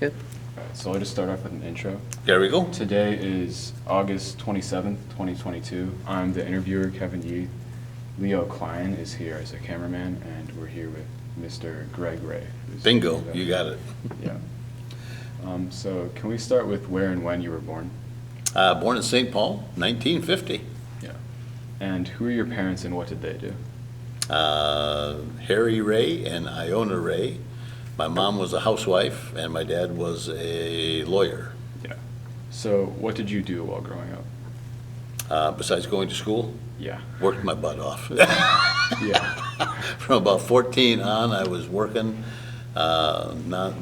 Good. Alright, so I'll just start off with an intro. There we go. Today is August 27th, 2022. I'm the interviewer, Kevin Yee. Leo Klein is here as a cameraman, and we're here with Mr. Greg Ray. Bingo, you got it. Yeah. So can we start with where and when you were born? Born in St. Paul, 1950. Yeah. And who are your parents and what did they do? Harry Ray and Iona Ray. My mom was a housewife, and my dad was a lawyer. Yeah. So what did you do while growing up? Besides going to school, Yeah. worked my butt off. Yeah. From about 14 on, I was working, not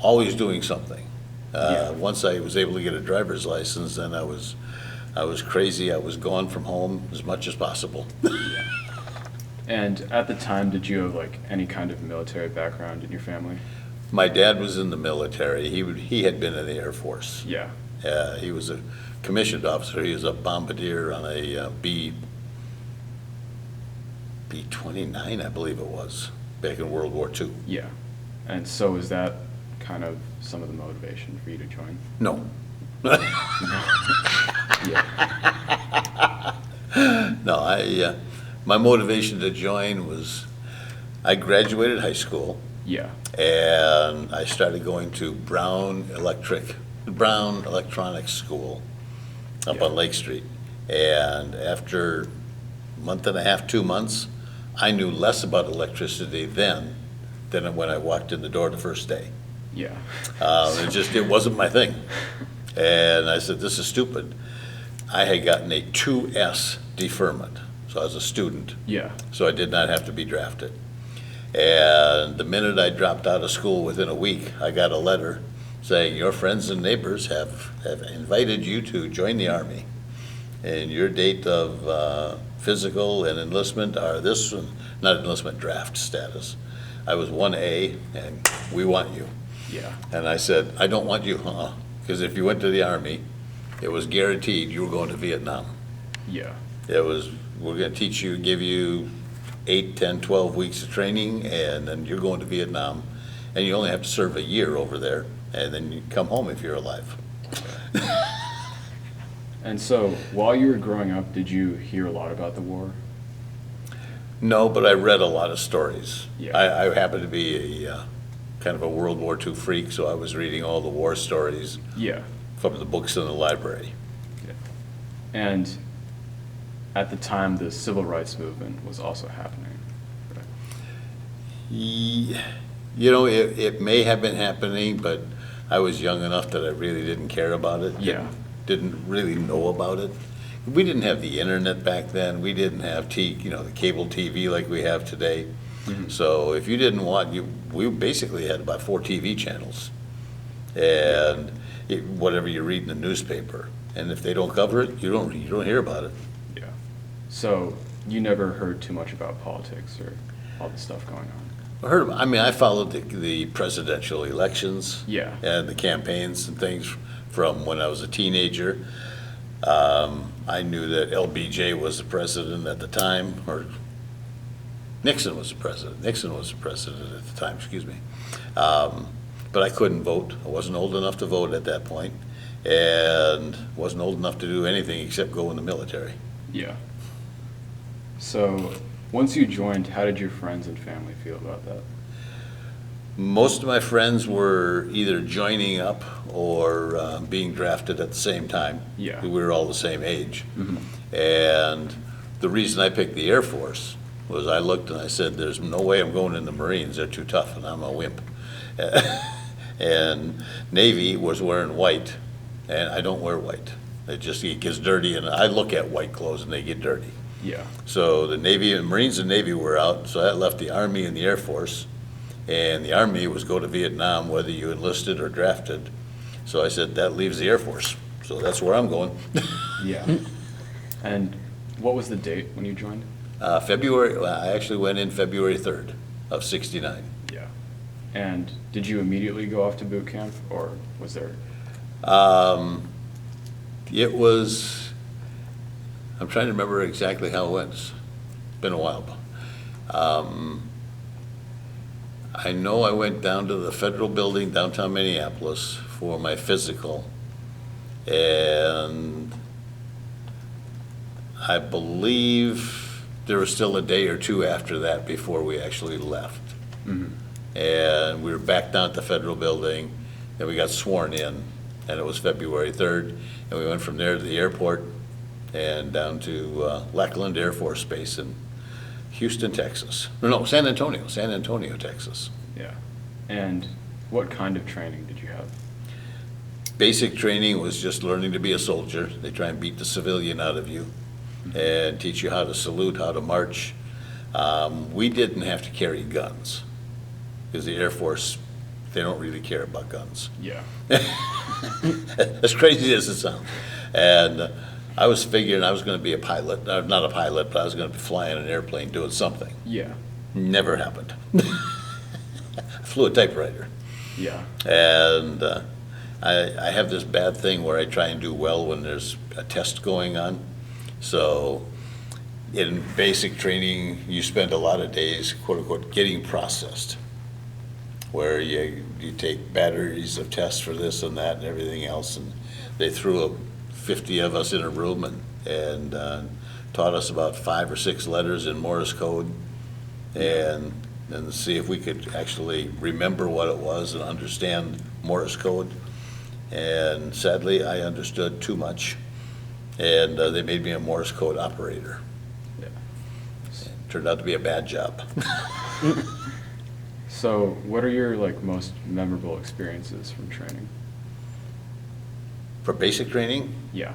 always doing something. Yeah. Once I was able to get a driver's license, then I was crazy. I was gone from home as much as possible. And at the time, did you have like any kind of military background in your family? My dad was in the military. He had been in the Air Force. Yeah. He was a commissioned officer. He was a bombardier on a B-29, I believe it was, back in World War II. Yeah. And so is that kind of some of the motivation for you to join? No. Yeah. No, my motivation to join was I graduated high school Yeah. and I started going to Brown Electronics School up Yeah. on Lake Street. And after a month and a half, 2 months, I knew less about electricity then than when I walked in the door the first day. Yeah. It wasn't my thing. And I said, this is stupid. I had gotten a 2S deferment, so I was a student, Yeah. so I did not have to be drafted. And the minute I dropped out of school, within a week, I got a letter saying, your friends and neighbors have invited you to join the Army. And your date of physical and enlistment are this one, not enlistment, draft status. I was 1A, and we want you. Yeah. And I said, I don't want you, because if you went to the Army, it was guaranteed you were going to Vietnam. Yeah. It was, we're going to teach you, give you 8, 10, 12 weeks of training, and then you're going to Vietnam, and you only have to serve a year over there, and then you come home if you're alive. And so while you were growing up, did you hear a lot about the war? No, but I read a lot of stories. Yeah. I happen to be a kind of a World War II freak, so I was reading all the war stories Yeah. from the books in the library. And at the time, the civil rights movement was also happening. Right? You know, it may have been happening, but I was young enough that I really didn't care about it. Yeah. Didn't really know about it. We didn't have the internet back then. We didn't have the cable TV like we have today. Mhm. So if you didn't want, we basically had about 4 TV channels, and whatever you read in the newspaper. And if they don't cover it, you don't hear about it. Yeah. So you never heard too much about politics or all the stuff going on? I followed the presidential elections. Yeah. And the campaigns and things from when I was a teenager. I knew that LBJ was the president at the time, or Nixon was the president. Nixon was the president at the time, excuse me. But I couldn't vote. I wasn't old enough to vote at that point, and wasn't old enough to do anything except go in the military. Yeah. So once you joined, how did your friends and family feel about that? Most of my friends were either joining up or being drafted at the same time. Yeah. We were all the same age. Mhm. And the reason I picked the Air Force was I looked and I said, there's no way I'm going in the Marines. They're too tough and I'm a wimp. And Navy was wearing white, and I don't wear white. It gets dirty, and I look at white clothes and they get dirty. Yeah. So the Navy and Marines and Navy were out, so that left the Army and the Air Force. And the Army was go to Vietnam, whether you enlisted or drafted. So I said, that leaves the Air Force. So that's where I'm going. Yeah. And what was the date when you joined? I actually went in February 3rd of '69. Yeah. And did you immediately go off to boot camp, or was there? It was, I'm trying to remember exactly how it went. It's been a while. I know I went down to the Federal Building downtown Minneapolis for my physical, and I believe there was still a day or two after that before we actually left. Mhm. And we were back down at the Federal Building, and we got sworn in, and it was February 3rd, and we went from there to the airport and down to Lackland Air Force Base in Houston, Texas. No, San Antonio, Texas. Yeah. And what kind of training did you have? Basic training was just learning to be a soldier. They try and beat the civilian out of you and teach you how to salute, how to march. We didn't have to carry guns because the Air Force, they don't really care about guns. Yeah. As crazy as it sounds. And I was figuring I was going to be a pilot, not a pilot, but I was going to be flying an airplane doing something. Yeah. Never happened. I flew a typewriter. Yeah. And I have this bad thing where I try and do well when there's a test going on. So in basic training, you spend a lot of days, quote unquote, getting processed, where you take batteries of tests for this and that and everything else. And they threw 50 of us in a room and taught us about 5 or 6 letters in Morse code and see if we could actually remember what it was and understand Morse code. And sadly, I understood too much, and they made me a Morse code operator. Yeah. It turned out to be a bad job. So, what are your most memorable experiences from training? For basic training, Yeah.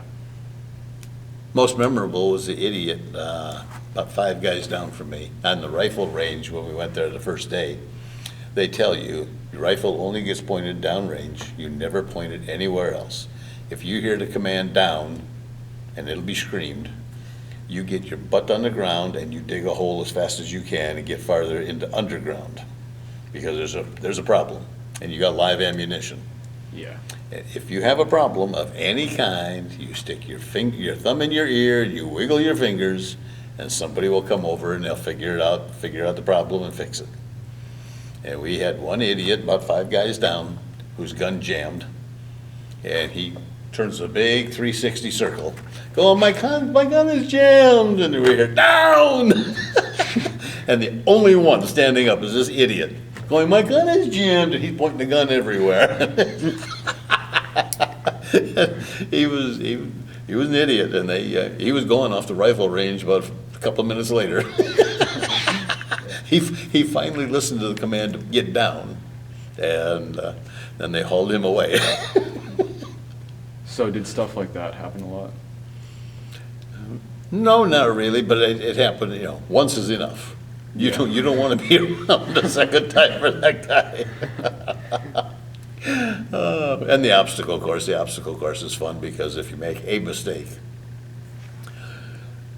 most memorable was the idiot, about 5 guys down from me, on the rifle range when we went there the first day. They tell you, your rifle only gets pointed downrange. You never point it anywhere else. If you hear the command down, and it'll be screamed, you get your butt on the ground and you dig a hole as fast as you can and get farther into underground, because there's a problem, and you got live ammunition. Yeah. If you have a problem of any kind, you stick your thumb in your ear, you wiggle your fingers, and somebody will come over and they'll figure out the problem and fix it. And we had one idiot, about 5 guys down, whose gun jammed, and he turns a big 360 circle, going, my gun is jammed, and we hear, down! And the only one standing up is this idiot, going, my gun is jammed, and he's pointing the gun everywhere. He was an idiot, and he was going off the rifle range about a couple of minutes later. He finally listened to the command to get down, and then they hauled him away. So, did stuff like that happen a lot? No, not really, but it happened. Once is enough. You don't want to be around a second time for that guy. And the obstacle course is fun because if you make a mistake,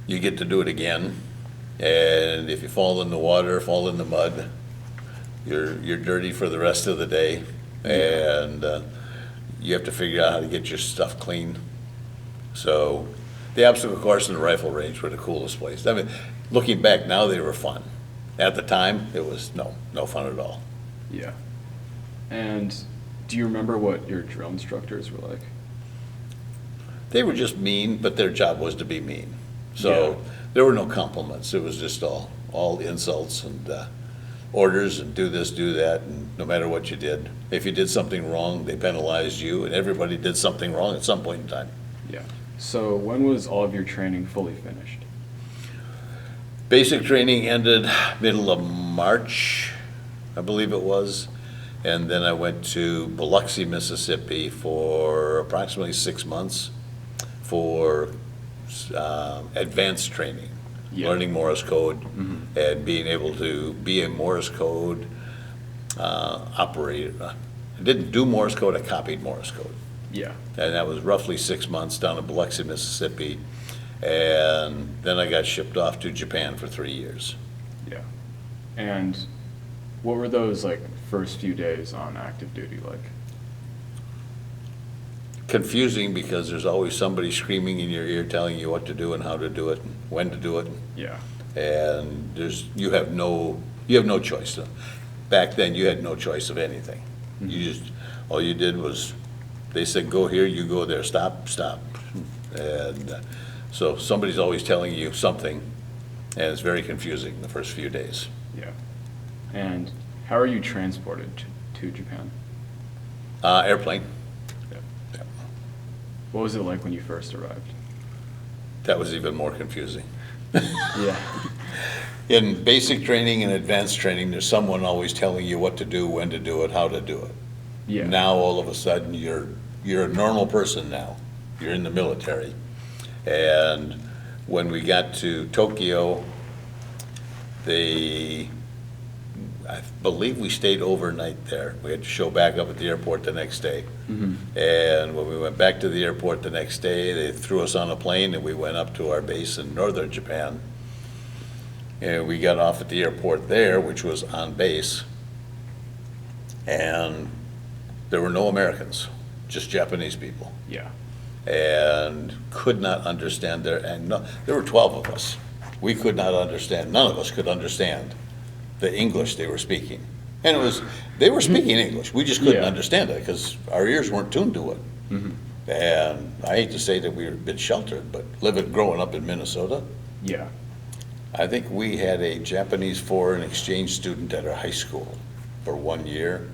you get to do it again. And if you fall in the water, fall in the mud, you're dirty for the rest of the day, and you have to figure out how to get your stuff clean. So the obstacle course and the rifle range were the coolest place. I mean, looking back now, they were fun. At the time, it was no fun at all. Yeah. And do you remember what your drill instructors were like? They were just mean, but their job was to be mean. So there were no compliments. It was just all insults and orders and do this, do that, and no matter what you did. If you did something wrong, they penalized you, and everybody did something wrong at some point in time. Yeah. So when was all of your training fully finished? Basic training ended middle of March, I believe it was, and then I went to Biloxi, Mississippi for approximately 6 months for advanced training, learning Morse code, and being able to be a Morse code operator. I didn't do Morse code, I copied Morse code. Yeah. And that was roughly 6 months down in Biloxi, Mississippi. And then I got shipped off to Japan for 3 years. Yeah. And what were those first few days on active duty like? Confusing because there's always somebody screaming in your ear telling you what to do and how to do it and when to do it. Yeah. And you have no choice. back then, you had no choice of anything. You just, all you did was, they said, go here, you go there, stop, stop. And so somebody's always telling you something, and it's very confusing the first few days. Yeah. And how are you transported to Japan? Airplane. Yeah. Yeah. What was it like when you first arrived? That was even more confusing. Yeah. In basic training and advanced training, there's someone always telling you what to do, when to do it, how to do it. Yeah. Now, all of a sudden, you're a normal person now. You're in the military. And when we got to Tokyo, I believe we stayed overnight there. We had to show back up at the airport the next day. And when we went back to the airport the next day, they threw us on a plane and we went up to our base in northern Japan. And we got off at the airport there, which was on base. And there were no Americans, just Japanese people. Yeah. And could not understand there were 12 of us. We could not understand, none of us could understand the English they were speaking. And they were speaking English, we just couldn't understand it because our ears weren't tuned to it. And I hate to say that we were a bit sheltered, but growing up in Minnesota, Yeah. I think we had a Japanese foreign exchange student at our high school for 1 year,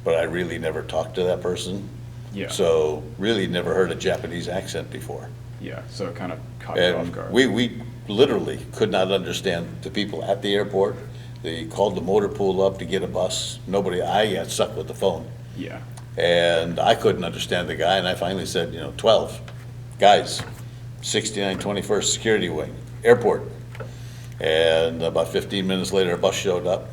but I really never talked to that person. Yeah. So really never heard a Japanese accent before. Yeah. So it kind of caught you off And guard. we literally could not understand the people at the airport. They called the motor pool up to get a bus. I got stuck with the phone. Yeah. And I couldn't understand the guy, and I finally said, 12 guys, 69 21st Security Wing, airport. And about 15 minutes later, a bus showed up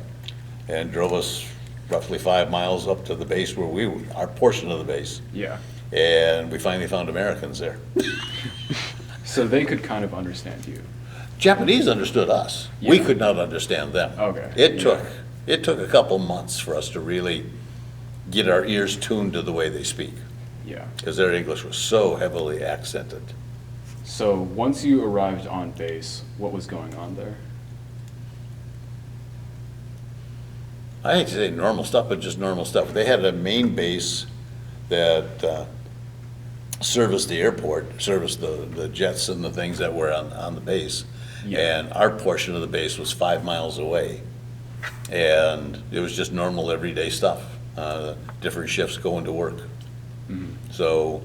and drove us roughly 5 miles up to the base where our portion of the base. Yeah. And we finally found Americans there. So they could kind of understand you. Japanese understood us. We Yeah. could not understand them. Okay. It Yeah. took a couple months for us to really get our ears tuned to the way they speak, Yeah. because their English was so heavily accented. So once you arrived on base, what was going on there? I hate to say normal stuff, but just normal stuff. They had a main base that serviced the airport, serviced the jets and the things that were on the base. Yeah. And our portion of the base was 5 miles away. And it was just normal everyday stuff, different shifts going to work. So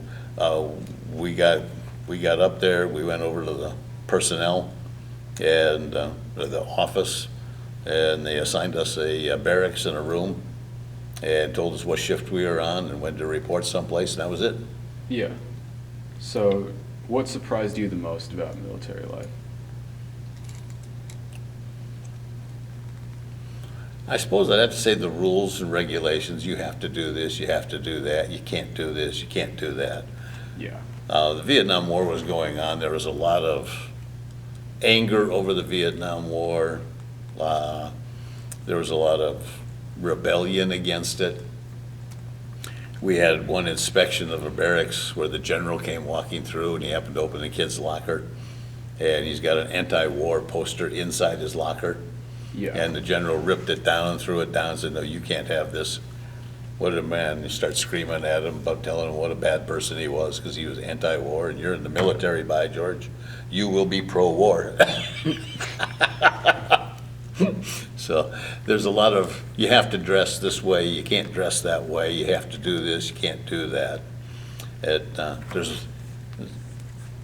we got up there, we went over to the personnel and the office, and they assigned us a barracks and a room and told us what shift we were on and when to report someplace, and that was it. Yeah. So what surprised you the most about military life? I suppose I'd have to say the rules and regulations. You have to do this, you have to do that, you can't do this, you can't do that. Yeah. The Vietnam War was going on. There was a lot of anger over the Vietnam War. There was a lot of rebellion against it. We had one inspection of a barracks where the general came walking through and he happened to open the kid's locker. And he's got an anti-war poster inside his locker. Yeah. And the general ripped it down and threw it down and said, "No, you can't have this." What a man. He starts screaming at him about telling him what a bad person he was because he was anti-war, and you're in the military, by George. You will be pro-war. So there's a lot of, you have to dress this way, you can't dress that way, you have to do this, you can't do that.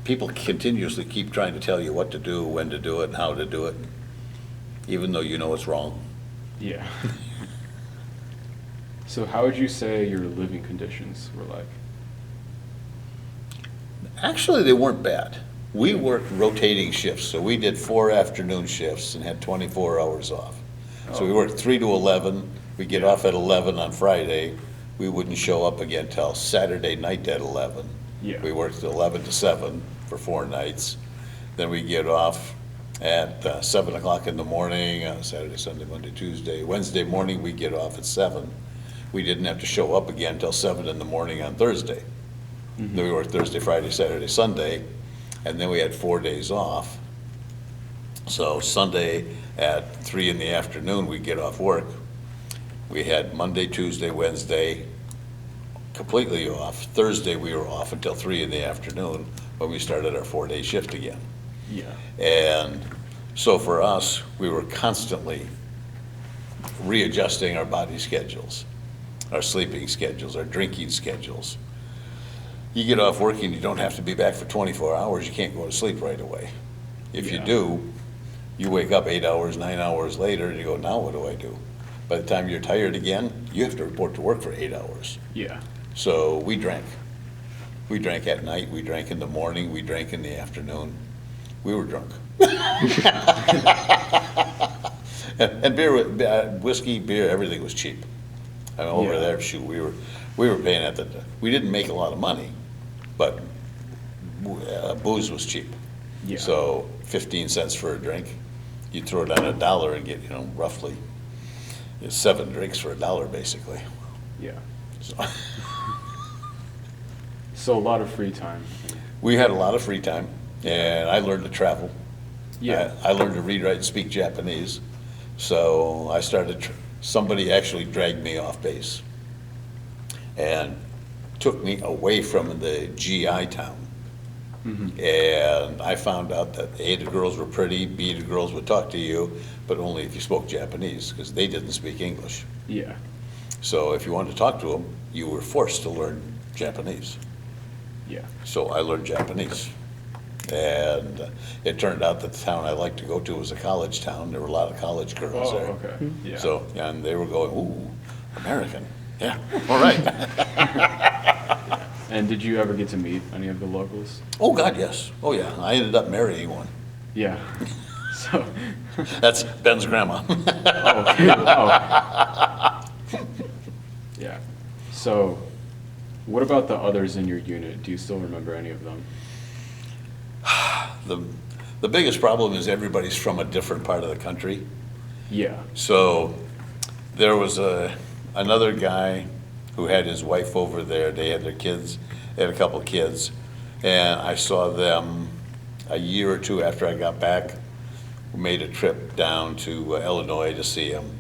People continuously keep trying to tell you what to do, when to do it, and how to do it, even though you know it's wrong. Yeah. So how would you say your living conditions were like? Actually, they weren't bad. We worked rotating shifts, so we did 4 afternoon shifts and had 24 hours off. So we worked 3 to 11, we get off at 11 on Friday, we wouldn't show up again till Saturday night at 11. Yeah. We worked 11 to 7 for 4 nights. Then we get off at 7 o'clock in the morning, Saturday, Sunday, Monday, Tuesday. Wednesday morning, we get off at 7. We didn't have to show up again till 7 in the morning on Thursday. Then we worked Thursday, Friday, Saturday, Sunday, and then we had 4 days off. So Sunday at 3 in the afternoon, we get off work, We had Monday, Tuesday, Wednesday completely off. Thursday, we were off until 3 in the afternoon when we started our 4-day shift again. Yeah. And so for us, we were constantly readjusting our body schedules, our sleeping schedules, our drinking schedules. You get off work and you don't have to be back for 24 hours, you can't go to sleep right away. If you Yeah. do, you wake up 8 hours, 9 hours later, and you go, now what do I do? By the time you're tired again, you have to report to work for 8 hours. Yeah. So we drank. We drank at night, we drank in the morning, we drank in the afternoon. We were drunk. And beer, whiskey, beer, everything was cheap. I mean, over Yeah. there, shoot, we were paying we didn't make a lot of money, but booze was cheap. Yeah. So 15 cents for a drink, you throw down $1 and get, roughly 7 drinks for $1, basically. Yeah. So So a lot of free time. we had a lot of free time, and I learned to travel. Yeah. I learned to read, write, and speak Japanese. So I started, somebody actually dragged me off base and took me away from the GI town. And I found out that A, the girls were pretty, B, the girls would talk to you, but only if you spoke Japanese, because they didn't speak English. Yeah. So if you wanted to talk to them, you were forced to learn Japanese. Yeah. So I learned Japanese. And it turned out that the town I liked to go to was a college town. There were a lot of college girls Oh, there. okay. Yeah. So, and they were going, ooh, American. Yeah, all right. And did you ever get to meet any of the locals? Oh, God, yes. Oh, yeah. I ended up marrying one. Yeah. So. That's Ben's grandma. Oh, okay. Wow. Yeah. So, what about the others in your unit? Do you still remember any of them? The biggest problem is everybody's from a different part of the country. Yeah. So there was another guy who had his wife over there. They had their kids, they had a couple of kids. And I saw them a year or two after I got back. We made a trip down to Illinois to see them.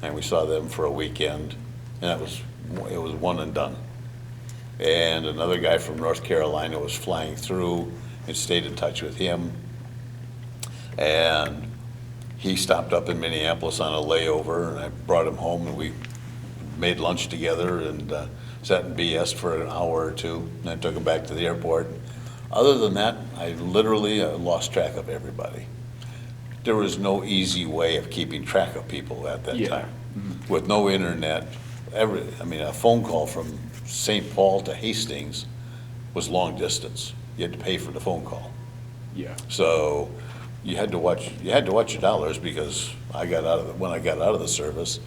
And we saw them for a weekend. And it was one and done. And another guy from North Carolina was flying through and stayed in touch with him. And he stopped up in Minneapolis on a layover, and I brought him home, and we made lunch together and sat and BS for an hour or two, and I took him back to the airport. Other than that, I literally lost track of everybody. There was no easy way of keeping track of people at that Yeah. time. With no internet, a phone call from St. Paul to Hastings was long distance. You had to pay for the phone call. Yeah. So you had to watch your dollars, because when I got out of the service,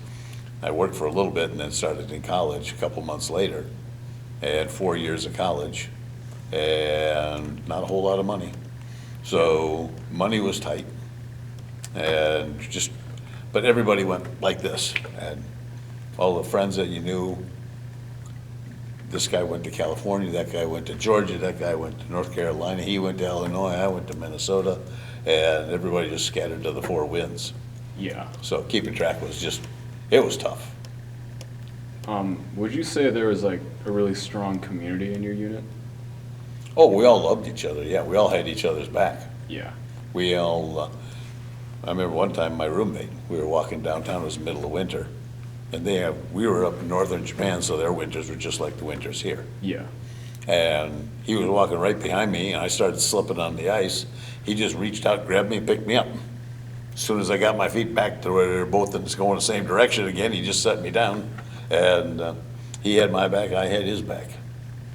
I worked for a little bit and then started in college a couple months later. I had 4 years of college and not a whole lot of money. So money was tight, and but everybody went like this, and all the friends that you knew, this guy went to California, that guy went to Georgia, that guy went to North Carolina, he went to Illinois, I went to Minnesota, and everybody just scattered to the four winds. Yeah. So keeping track was it was tough. Would you say there was like a really strong community in your unit? Oh, we all loved each other, yeah, we all had each other's back. Yeah. We all, I remember one time my roommate, we were walking downtown, it was the middle of winter, and we were up in northern Japan, so their winters were just like the winters here. Yeah. And he was walking right behind me, and I started slipping on the ice. He just reached out, grabbed me, and picked me up. As soon as I got my feet back to where they're both going the same direction again, he just set me down, and he had my back, I had his back.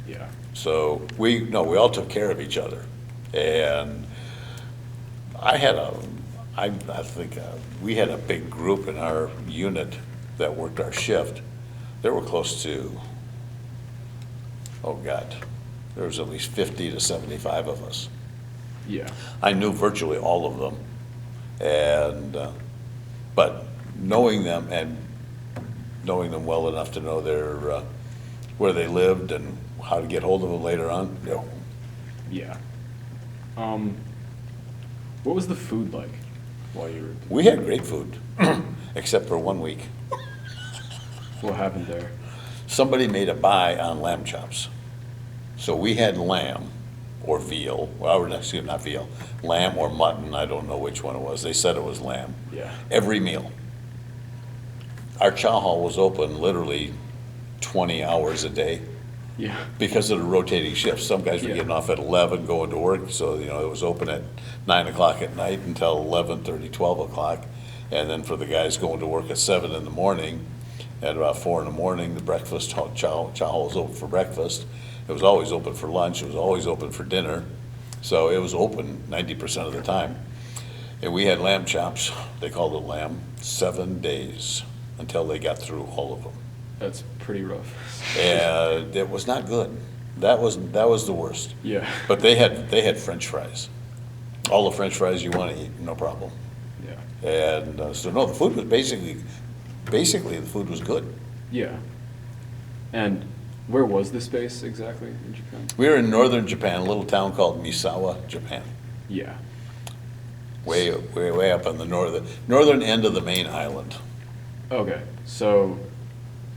Yeah. So we all took care of each other. And I think we had a big group in our unit that worked our shift. There were close to, oh God, there was at least 50 to 75 of us. Yeah. I knew virtually all of them. And, but knowing them well enough to know where they lived and how to get hold of them later on, no. Yeah. What was the food like while you were? We had great food, except for 1 week. What happened there? Somebody made a buy on lamb chops. So we had lamb or veal, well, excuse me, not veal, lamb or mutton, I don't know which one it was. They said it was lamb. Yeah. Every meal. Our chow hall was open literally 20 hours a day Yeah. because of the rotating shifts. Some guys were Yeah. getting off at 11, going to work, so, it was open at 9 o'clock at night until 11:30, 12 o'clock. And then for the guys going to work at 7 in the morning, at about 4 in the morning, the breakfast, chow hall was open for breakfast. It was always open for lunch, it was always open for dinner. So it was open 90% of the time. And we had lamb chops, they called it lamb, 7 days until they got through all of them. That's pretty rough. And it was not good. That was the worst. Yeah. But they had French fries. All the French fries you want to eat, no problem. Yeah. And so no, the food was basically the food was good. Yeah. And where was the space exactly in Japan? We were in northern Japan, a little town called Misawa, Japan. Yeah. Way up on the northern end of the main island. Okay. So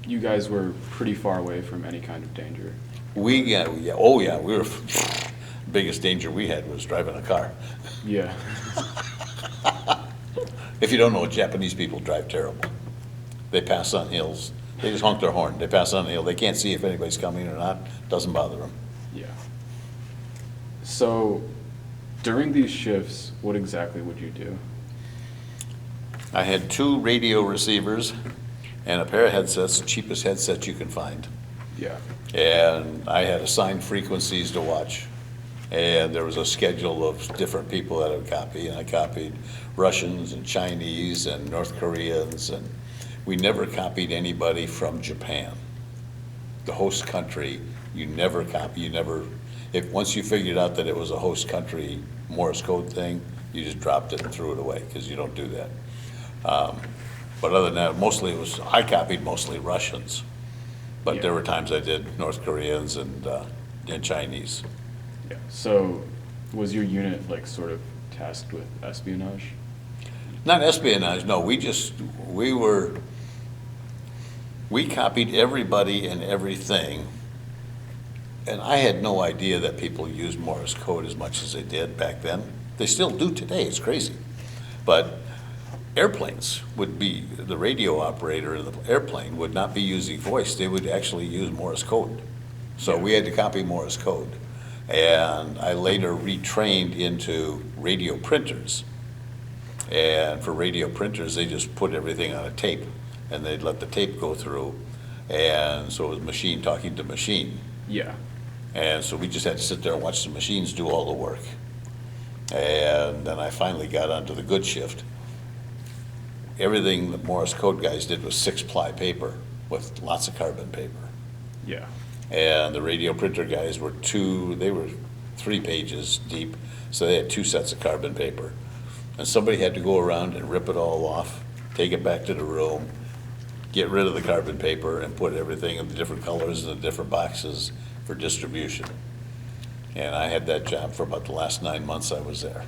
you guys were pretty far away from any kind of danger. We were, biggest danger we had was driving a car. Yeah. If you don't know, Japanese people drive terrible. They pass on hills. They just honk their horn. They pass on the hill. They can't see if anybody's coming or not. Doesn't bother them. Yeah. So during these shifts, what exactly would you do? I had 2 radio receivers and a pair of headsets, cheapest headsets you can find. Yeah. And I had assigned frequencies to watch. And there was a schedule of different people that I would copy, and I copied Russians and Chinese and North Koreans, and we never copied anybody from Japan. The host country, once you figured out that it was a host country Morse code thing, you just dropped it and threw it away, because you don't do that. But other than that, I copied mostly Russians, but Yeah. there were times I did North Koreans and Chinese. Yeah. So was your unit like sort of tasked with espionage? Not espionage, no, we copied everybody and everything. And I had no idea that people used Morse code as much as they did back then. They still do today, it's crazy. But airplanes the radio operator of the airplane would not be using voice, they would actually use Morse code. So we had to copy Morse code. And I later retrained into radio printers. And for radio printers, they just put everything on a tape, and they'd let the tape go through. And so it was machine talking to machine. Yeah. And so we just had to sit there and watch the machines do all the work. And then I finally got onto the good shift. Everything the Morse code guys did was 6-ply paper with lots of carbon paper. Yeah. And the radio printer guys were 3 pages deep, so they had 2 sets of carbon paper. And somebody had to go around and rip it all off, take it back to the room, get rid of the carbon paper, and put everything in the different colors in the different boxes for distribution. And I had that job for about the last 9 months I was there.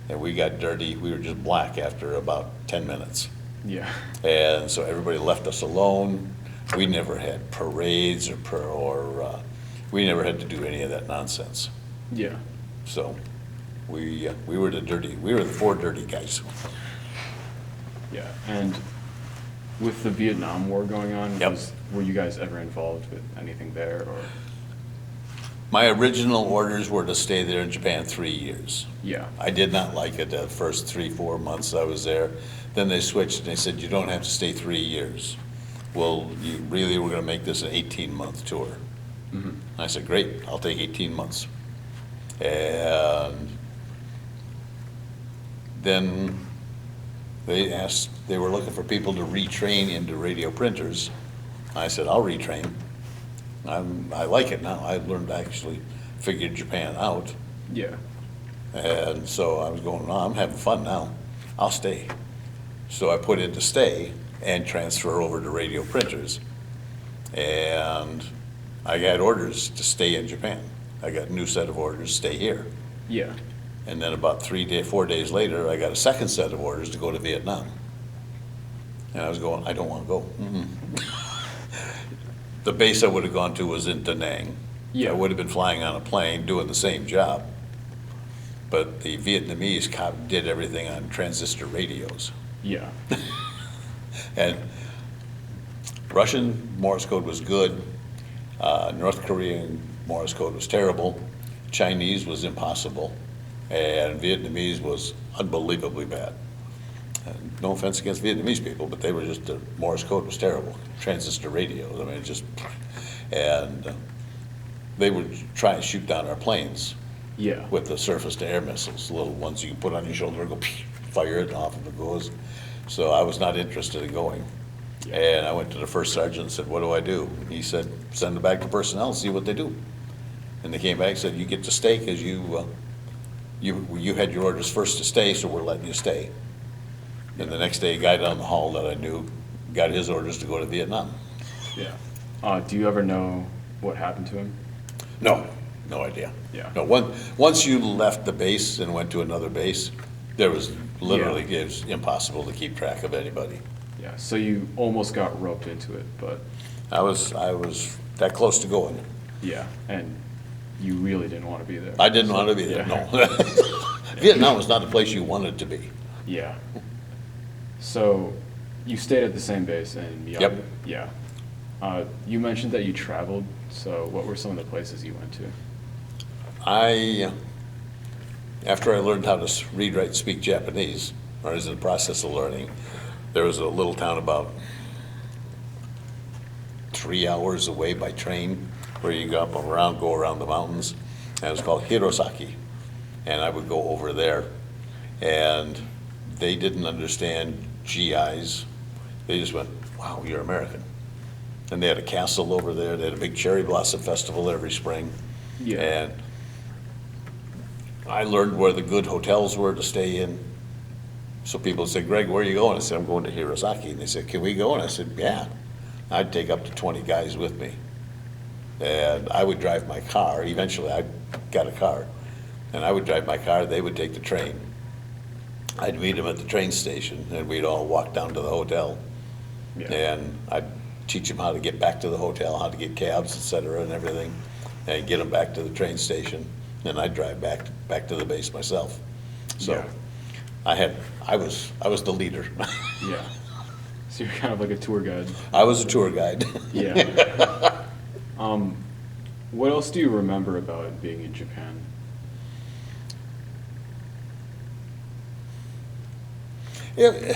And we got dirty, we were just black after about 10 minutes. Yeah. And so everybody left us alone. We never had parades we never had to do any of that nonsense. Yeah. So we were the 4 dirty guys. Yeah. And with the Vietnam War going on, Yep. were you guys ever involved with anything there, or? My original orders were to stay there in Japan 3 years. Yeah. I did not like it the first 3-4 months I was there. Then they switched and they said, you don't have to stay 3 years. Well, we're going to make this an 18-month tour. Mm-hmm. I said, great, I'll take 18 months. And then they were looking for people to retrain into radio printers. I said, I'll retrain. I like it now. I learned to actually figure Japan out. Yeah. And so I was going, no, I'm having fun now. I'll stay. So I put in to stay and transfer over to radio printers. And I got orders to stay in Japan. I got a new set of orders, stay here. Yeah. And then about 4 days later, I got a second set of orders to go to Vietnam. And I was going, I don't want to go. The base I would have gone to was in Da Nang. Yeah. I would have been flying on a plane doing the same job. But the Vietnamese did everything on transistor radios. Yeah. And Russian Morse code was good. North Korean Morse code was terrible. Chinese was impossible. And Vietnamese was unbelievably bad. And no offense against Vietnamese people, but they were just, the Morse code was terrible. Transistor radios, I mean, it just, and they would try and shoot down our planes Yeah. with the surface-to-air missiles, little ones you can put on your shoulder and go, fire it, and off it goes. So I was not interested in going. Yeah. And I went to the first sergeant and said, what do I do? He said, send it back to personnel and see what they do. And they came back and said, you get to stay because you had your orders first to stay, so we're letting you stay. And the next day, a guy down the hall that I knew got his orders to go to Vietnam. Yeah. Do you ever know what happened to him? No, no idea. Yeah. No, once you left the base and went to another base, there was literally, it was impossible to keep track of anybody. Yeah. So you almost got roped into it, but I was that close to going. yeah, and you really didn't want to be there. I didn't want to be there, Yeah. no. Vietnam was not the place you wanted to be. Yeah. So you stayed at the same base in Miyagi? Yep. Yeah. You mentioned that you traveled, so what were some of the places you went to? After I learned how to read, write, and speak Japanese, or I was in the process of learning, there was a little town about 3 hours away by train where you go around the mountains, and it was called Hirosaki. And I would go over there, and they didn't understand GIs. They just went, wow, you're American. And they had a castle over there. They had a big cherry blossom festival every spring. Yeah. And I learned where the good hotels were to stay in. So people said, Greg, where are you going? I said, I'm going to Hirosaki. And they said, can we go? And I said, yeah. I'd take up to 20 guys with me. And I would drive my car. Eventually, I got a car. And I would drive my car. They would take the train. I'd meet them at the train station, and we'd all walk down to the hotel. Yeah. And I'd teach them how to get back to the hotel, how to get cabs, et cetera, and everything, and get them back to the train station. And I'd drive back to the base myself. So Yeah. I was the leader. Yeah. So you're kind of like a tour guide. I was a tour guide. Yeah. What else do you remember about being in Japan? Yeah,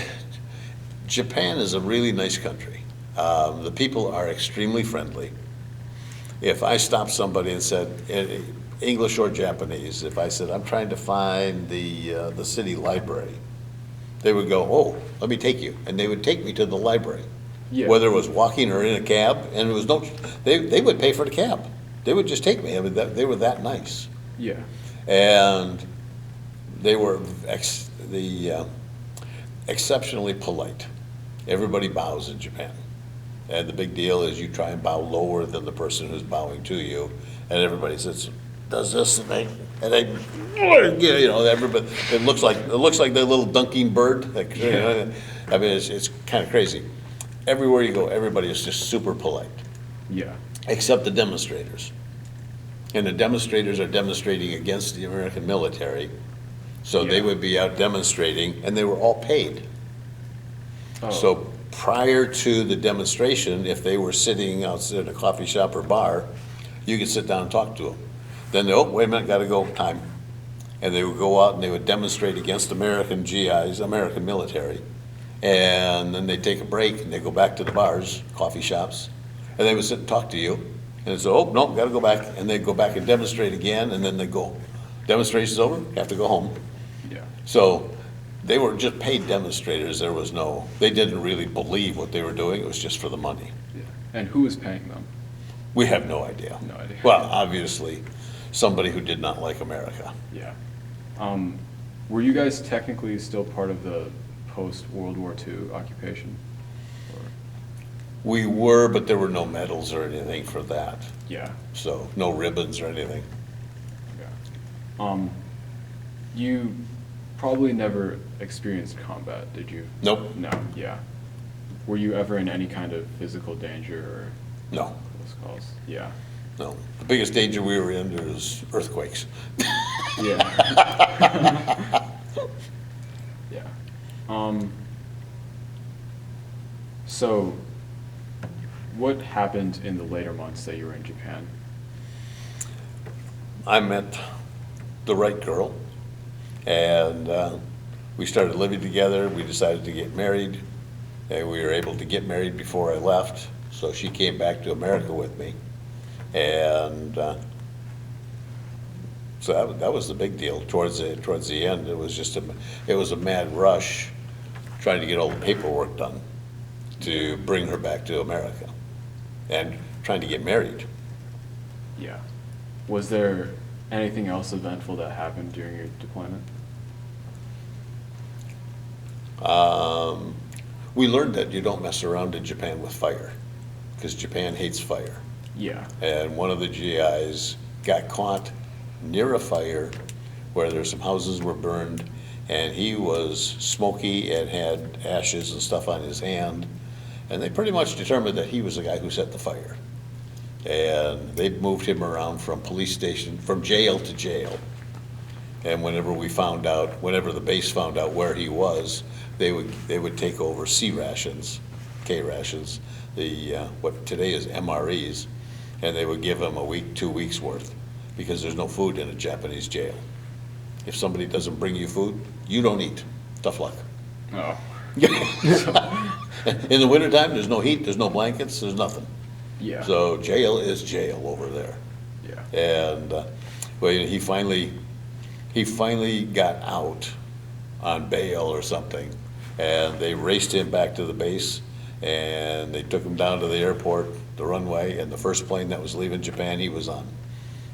Japan is a really nice country. The people are extremely friendly. If I stopped somebody and said, English or Japanese, if I said, I'm trying to find the city library, they would go, oh, let me take you. And they would take me to the library. Yeah. Whether it was walking or in a cab, and it was they would pay for the cab. They would just take me. I mean, they were that nice. Yeah. And they were exceptionally polite. Everybody bows in Japan. And the big deal is you try and bow lower than the person who's bowing to you. And everybody says, does this, and they everybody, it looks like the little dunking bird. Like, Yeah. I mean, it's kind of crazy. Everywhere you go, everybody is just super polite, Yeah. except the demonstrators. And the demonstrators are demonstrating against the American military. So they Yeah. would be out demonstrating, and they were all paid. Oh. So prior to the demonstration, if they were sitting outside a coffee shop or bar, you could sit down and talk to them. Then they, oh, wait a minute, gotta go, time. And they would go out and they would demonstrate against American GIs, American military. And then they'd take a break and they'd go back to the bars, coffee shops, and they would sit and talk to you. And they'd say, oh, no, gotta go back. And they'd go back and demonstrate again, and then they'd go, demonstration's over, have to go home. Yeah. So they were just paid demonstrators. They didn't really believe what they were doing. It was just for the money. Yeah. And who was paying them? We have no idea. No idea. Well, obviously, somebody who did not like America. Yeah. Were you guys technically still part of the post-World War II occupation? Or? We were, but there were no medals or anything for that. Yeah. So no ribbons or anything. Yeah. You probably never experienced combat, did you? Nope. No. Yeah. Were you ever in any kind of physical danger or? No. those calls. Yeah. No, the biggest danger we were in was earthquakes. Yeah. Yeah. So, what happened in the later months that you were in Japan? I met the right girl, and we started living together. We decided to get married, and we were able to get married before I left. So she came back to America with me, and so that was the big deal. Towards the end, it was a mad rush trying to get all the paperwork done to bring her back to America, and trying to get married. Yeah. Was there anything else eventful that happened during your deployment? We learned that you don't mess around in Japan with fire, because Japan hates fire. Yeah. And one of the GIs got caught near a fire where there's some houses were burned, and he was smoky and had ashes and stuff on his hand, and they pretty much determined that he was the guy who set the fire. And they moved him around from police station, from jail to jail. And whenever the base found out where he was, they would take over C rations, K rations, what today is MREs, and they would give him a week, 2 weeks worth, because there's no food in a Japanese jail. If somebody doesn't bring you food, you don't eat. Tough luck. Oh. In the wintertime, there's no heat, there's no blankets, there's nothing. Yeah. So jail is jail over there. Yeah. And well, he finally got out on bail or something, and they raced him back to the base, and they took him down to the airport, the runway, and the first plane that was leaving Japan he was on.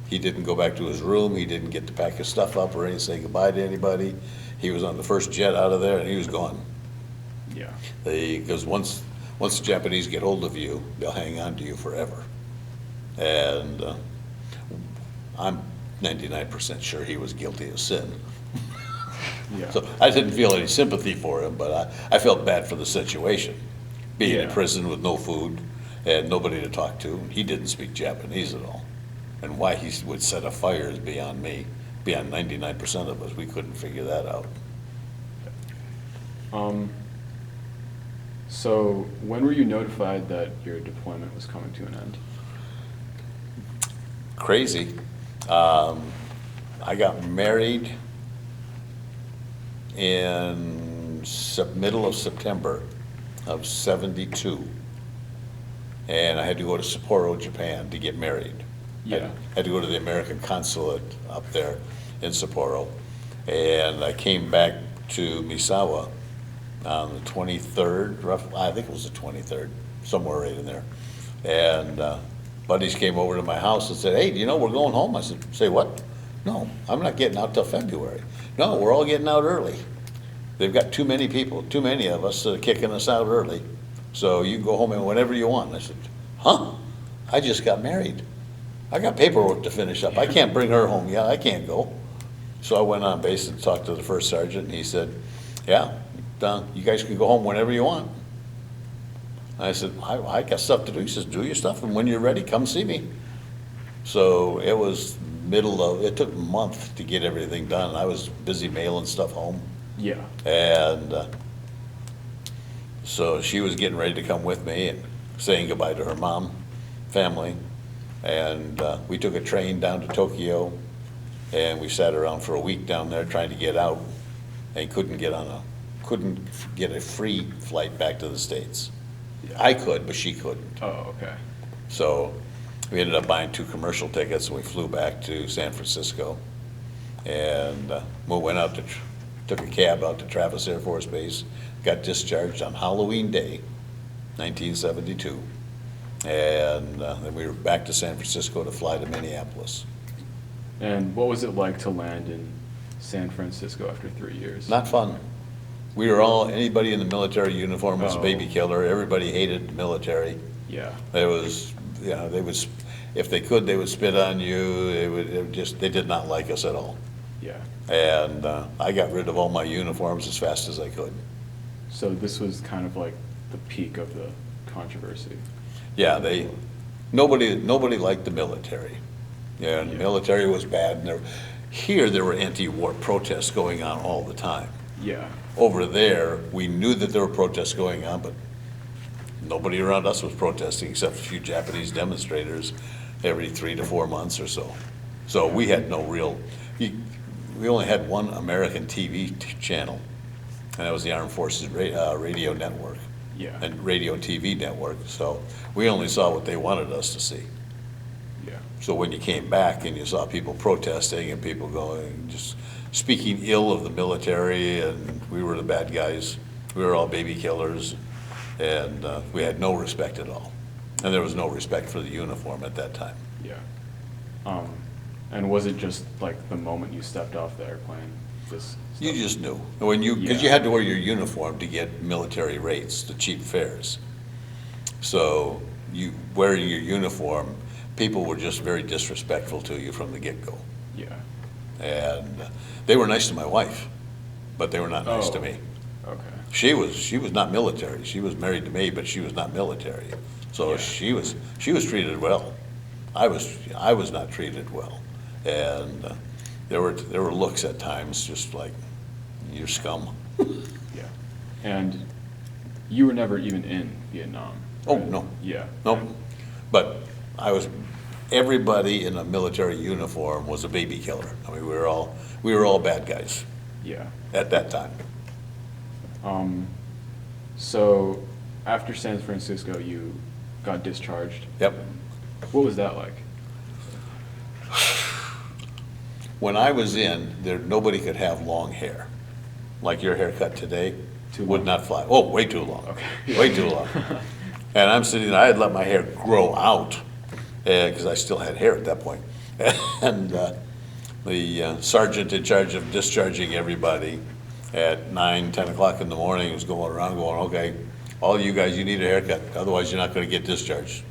He didn't go back to his room, he didn't get to pack his stuff up or say goodbye to anybody. He was on the first jet out of there, and he was gone. Yeah. Because once the Japanese get hold of you, they'll hang on to you forever. And I'm 99% sure he was guilty of sin. Yeah. So I didn't feel any sympathy for him, but I felt bad for the situation. Being in Yeah. prison with no food and nobody to talk to. He didn't speak Japanese at all. And why he would set a fire is beyond me, beyond 99% of us. We couldn't figure that out. So when were you notified that your deployment was coming to an end? Crazy. I got married in middle of September of '72, and I had to go to Sapporo, Japan to get married. Yeah. I had to go to the American consulate up there in Sapporo, and I came back to Misawa on the 23rd, I think it was the 23rd, somewhere right in there. And buddies came over to my house and said, "Hey, do you know we're going home?" I said, "Say what?" "No, I'm not getting out till February." "No, we're all getting out early. They've got too many people, too many of us kicking us out early. So you can go home and whenever you want." I said, "Huh? I just got married. I got paperwork to finish up. I can't bring her home yet. I can't go." So I went on base and talked to the first sergeant, and he said, "Yeah, you guys can go home whenever you want." I said, I got stuff to do." He says, "Do your stuff, and when you're ready, come see me." So it was it took a month to get everything done. I was busy mailing stuff home. Yeah. And so she was getting ready to come with me and saying goodbye to her mom, family. And we took a train down to Tokyo, and we sat around for a week down there trying to get out, and couldn't get a free flight back to the States. Yeah. I could, but she couldn't. Oh, okay. So we ended up buying 2 commercial tickets, and we flew back to San Francisco. And we went out took a cab out to Travis Air Force Base, got discharged on Halloween Day, 1972. And then we were back to San Francisco to fly to Minneapolis. And what was it like to land in San Francisco after 3 years? Not fun. We were anybody in the military uniform was a baby killer. Everybody hated the military. Yeah. It was, they would, if they could, they would spit on you. They did not like us at all. Yeah. And I got rid of all my uniforms as fast as I could. So this was kind of like the peak of the controversy. Yeah, Nobody liked the military. Yeah, and the military was bad, and here there were anti-war protests going on all the time. Yeah. Over there, we knew that there were protests going on, but nobody around us was protesting except a few Japanese demonstrators every 3 to 4 months or so. So we had no real, we only had one American TV channel, and that was the Armed Forces Radio Network. Yeah. And Radio and TV Network, so we only saw what they wanted us to see. Yeah. So when you came back and you saw people protesting and people going, just speaking ill of the military, and we were the bad guys, we were all baby killers, and we had no respect at all. And there was no respect for the uniform at that time. Yeah. And was it just like the moment you stepped off the airplane? You just knew. Because you had to wear your uniform to get military rates, the cheap fares. So you wearing your uniform, people were just very disrespectful to you from the get-go. Yeah. And they were nice to my wife, but they were not nice to me. Okay. She was not military. She was married to me, but she was not military. So Yeah. she was treated well. I was not treated well. And there were looks at times just like, you're scum. Yeah. And you were never even in Vietnam. Oh, right? no. Yeah. Nope. But everybody in a military uniform was a baby killer. I mean, we were all bad guys Yeah. at that time. So after San Francisco, you got discharged. Yep. What was that like? When I was in, nobody could have long hair. Like your haircut today Too would long? not fly. Oh, way too long. Okay. Way too long. And I'm sitting, I had let my hair grow out, because I still had hair at that point. And the sergeant in charge of discharging everybody at 9, 10 o'clock in the morning was going around going, okay, all you guys, you need a haircut, otherwise you're not gonna get discharged.